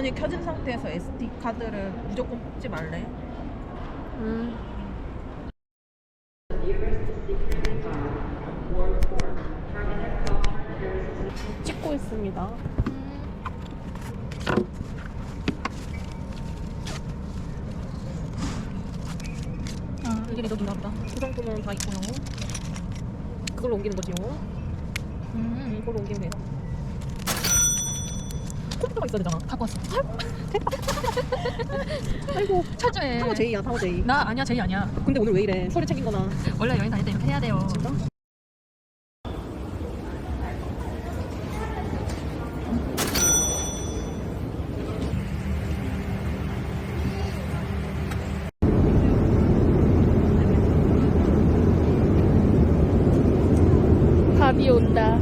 전원이 켜진 상태에서 SD 카드를 무조건 뽑지 말래. 찍고 있습니다. 이게 리더인가 보다. 그 정도면 다 있고요. 그걸로 옮기는 거지요. 이걸로 옮기면 돼요. 컴퓨터가 있어야 되잖아. 갖고 왔어. 아이고 철저해. 타워 J야, 타워 J. 나 아니야, 제이 아니야. 근데 오늘 왜 이래? 서류 챙긴 거나. 원래 여행 다닐 때 이렇게 해야 돼요. 진짜? 밥이 온다.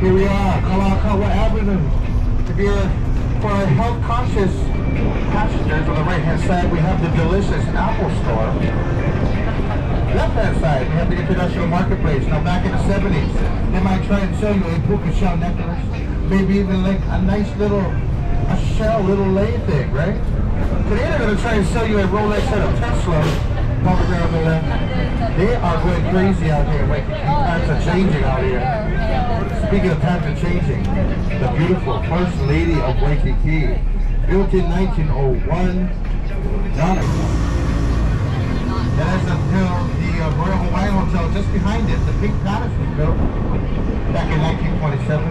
Here we are, Kalakaua Avenue. If you're for our health-conscious passengers, on the right-hand side, we have the delicious Apple Store. Left-hand side, we have the International Marketplace. Now, back in the 70s, they might try and sell you a puka shell necklace, maybe even like a nice little, little lay thing, right? Today, they're going to try and sell you a Rolex set of Tesla. Over there on the left. They are going crazy out here. Waikiki. Times are changing out here. Speaking of times are changing, the beautiful First Lady of Waikiki, built in 1901. Donna. That is until the Royal Hawaiian Hotel just behind it. The Pink Palace was built back in 1927.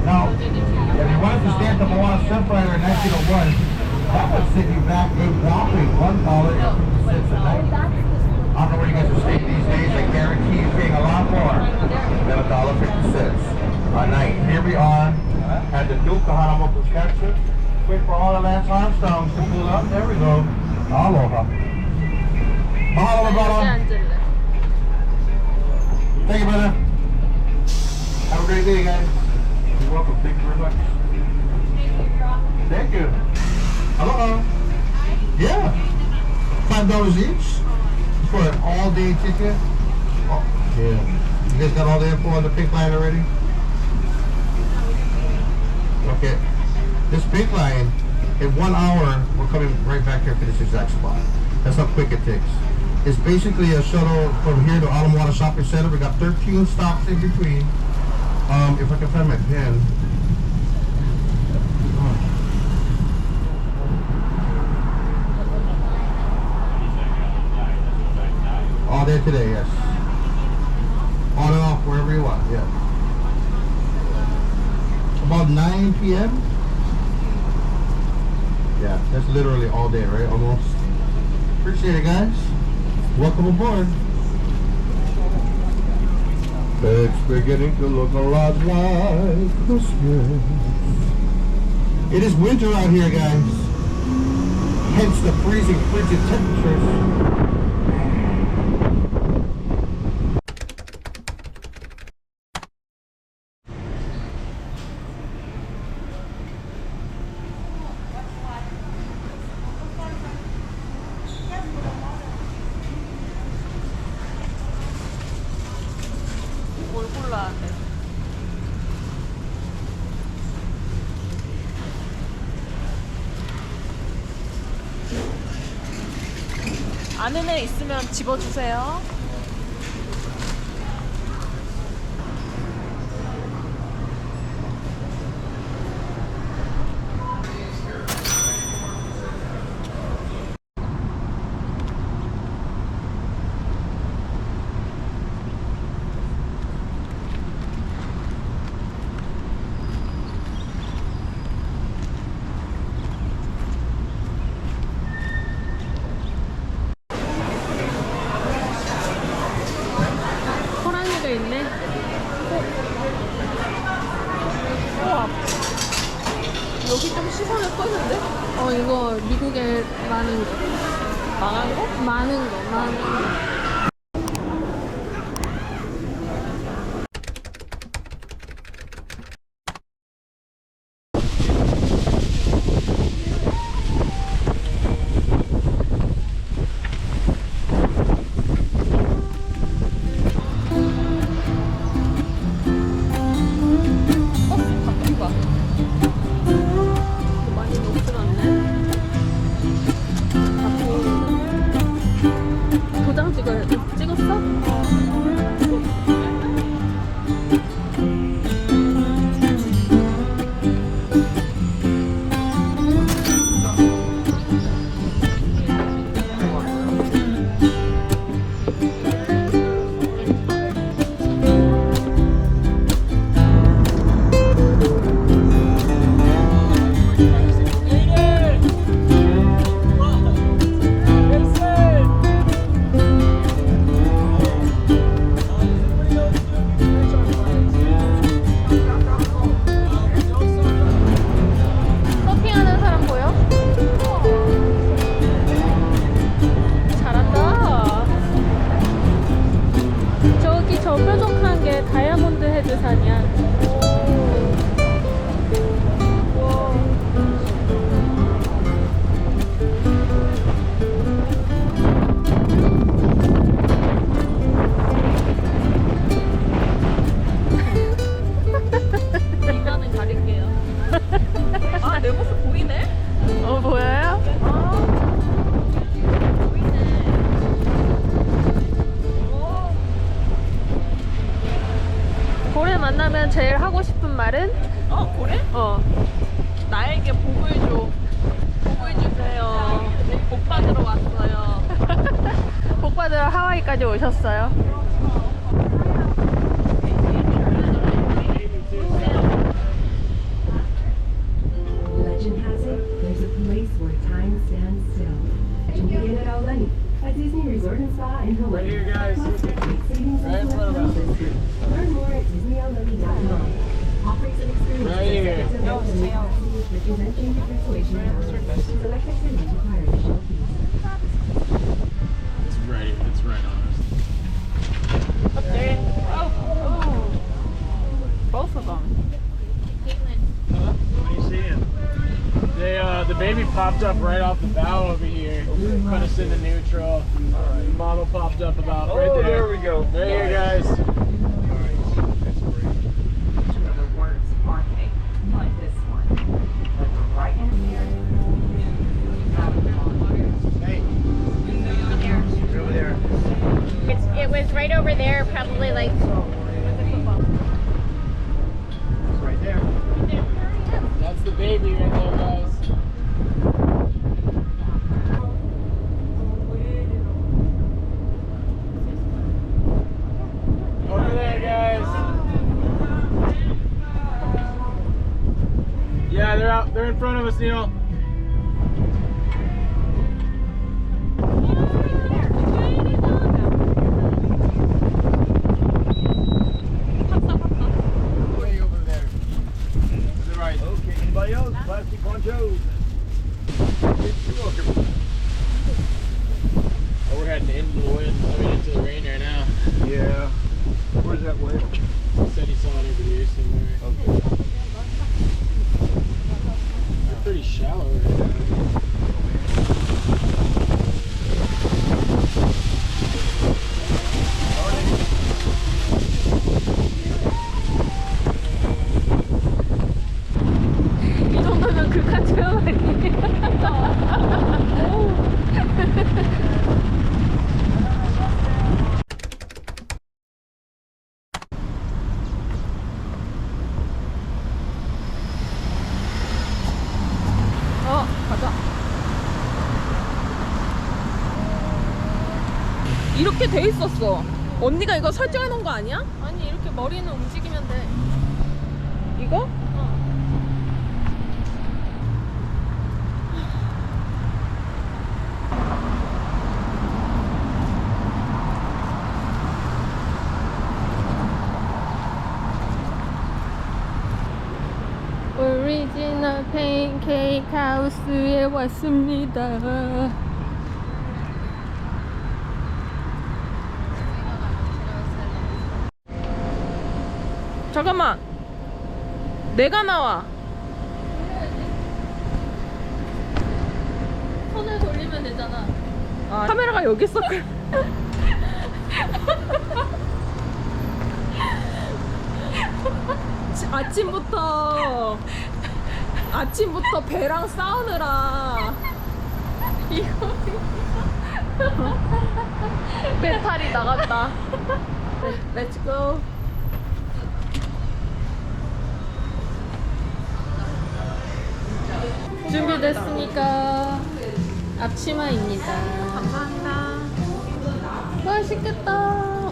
Now, if you wanted to stay at the Moana Surfrider in 1901, that would set you back a whopping $1.50 a night. I don't know where you guys are staying these days. I guarantee you're paying a lot more than $1.50 a night. Here we are at the Duke Kahanamoku Statue. Wait for all the Lance Armstrongs to pull up. There we go. Aloha. Mahalo, brother. Thank you, brother. Have a great day, guys. You're welcome. Thank you very much. Thank you. Hello. Yeah. $5 each for an all-day ticket. Oh, yeah. You guys got all the info on the pink line already? Okay. This pink line, in 1 hour, we're coming right back here for this exact spot. That's how quick it takes. It's basically a shuttle from here to Ala Moana Shopping Center. We got 13 stops in between. If I can find my pen. All day today, yes. On and off wherever you want, yeah. About 9 p.m. That's literally all day, right? Almost. Appreciate it, guys. Welcome aboard. It's beginning to look a lot like Christmas. It is winter out here, guys. Hence the freezing, frigid temperatures. 뭘 골라야 돼? 아는 애 있으면 집어주세요. 호랑이가 있네. 우와. 여기 좀 시선을 끄는데? 이거 미국에 많은 거. 망한 거? 많은 거. 많이 녹슬었네. 도장 찍어야 돼. 찍었어? 서핑하는 사람 보여? 잘한다. 저기 저 뾰족한 게 다이아몬드 헤드산이야. 이마는 가릴게요. 아, 내 모습 보이네? 보여요? 보이네. 고래 만나면 제일 하고 싶은 말은? 고래? 나에게 복을 줘. 복을 주세요. 복 받으러 왔어요. 복 받으러 하와이까지 오셨어요? Legend has it, there's a place where time stands still. Legend begin at Aulani, a Disney resort and spa in Hawaii. Right here, guys. Savings Right in front of us. Learn more at DisneyAulani.com. Offering some experiences Right here. that represent change of persuasion powers. Select activities require additional fees. It's right on us. Up there. Both of them. What are you seeing? The baby popped up right off the bow over here. Put us into neutral. The model popped up about right there. There we go. Right here, guys. Two of the words aren't they? Like this one. But right in here. Hey. Over there. It was right over there, probably like It's right there. That's the baby right there, guys. Over there, guys. Yeah, they're out. They're in front of us, Neil. 마리. 가자. 이렇게 돼 있었어. 언니가 이거 설정해 놓은 거 아니야? 아니 이렇게 머리는 움직이면 돼. 이거? 오리지널 팬케이크 하우스에 왔습니다. 잠깐만. 내가 나와. 손을 돌리면 되잖아. 아, 카메라가 여기 있어. 아침부터 배랑 싸우느라 이거 배탈이 나갔다. Let's go. 준비됐으니까 앞치마입니다. 감사합니다. 맛있겠다.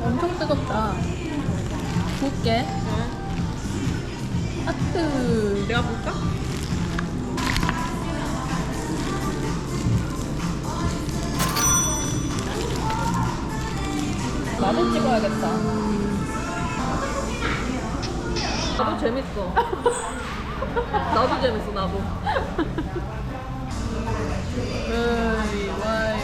엄청 뜨겁다. 붓게. 아뜨. 내가 볼까? 나도 찍어야겠다. 나도 재밌어. 나도 재밌어, 나도. 와이.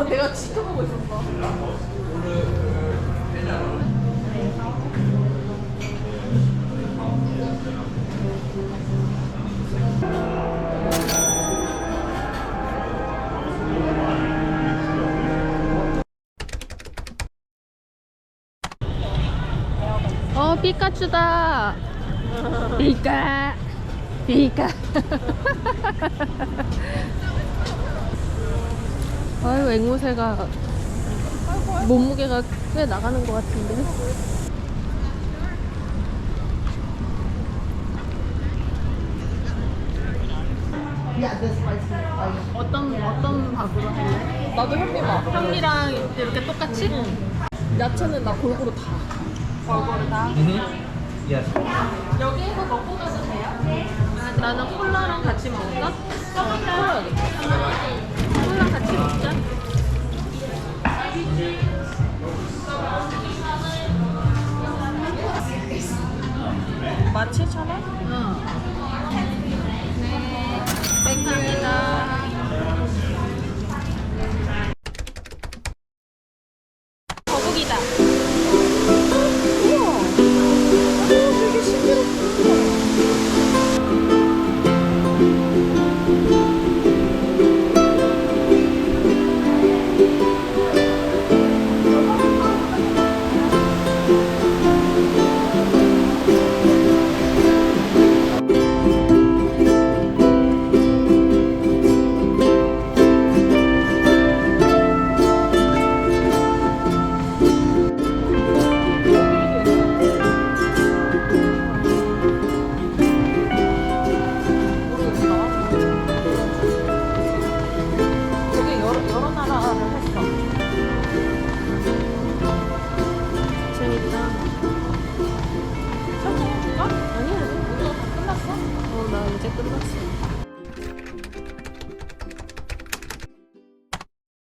내가 지켜보고 있었어. 피카츄다. 피카. 아유, 앵무새가 몸무게가 꽤 나가는 것 같은데. 어떤 밥으로 할래? 나도 현미밥. 현미랑 이렇게 똑같이? 야채는 나 골고루 다. 골고루 다. Yes. 여기에서 먹고 가도 돼요? 아, 나는 콜라랑 같이 먹을까? 콜라야겠다.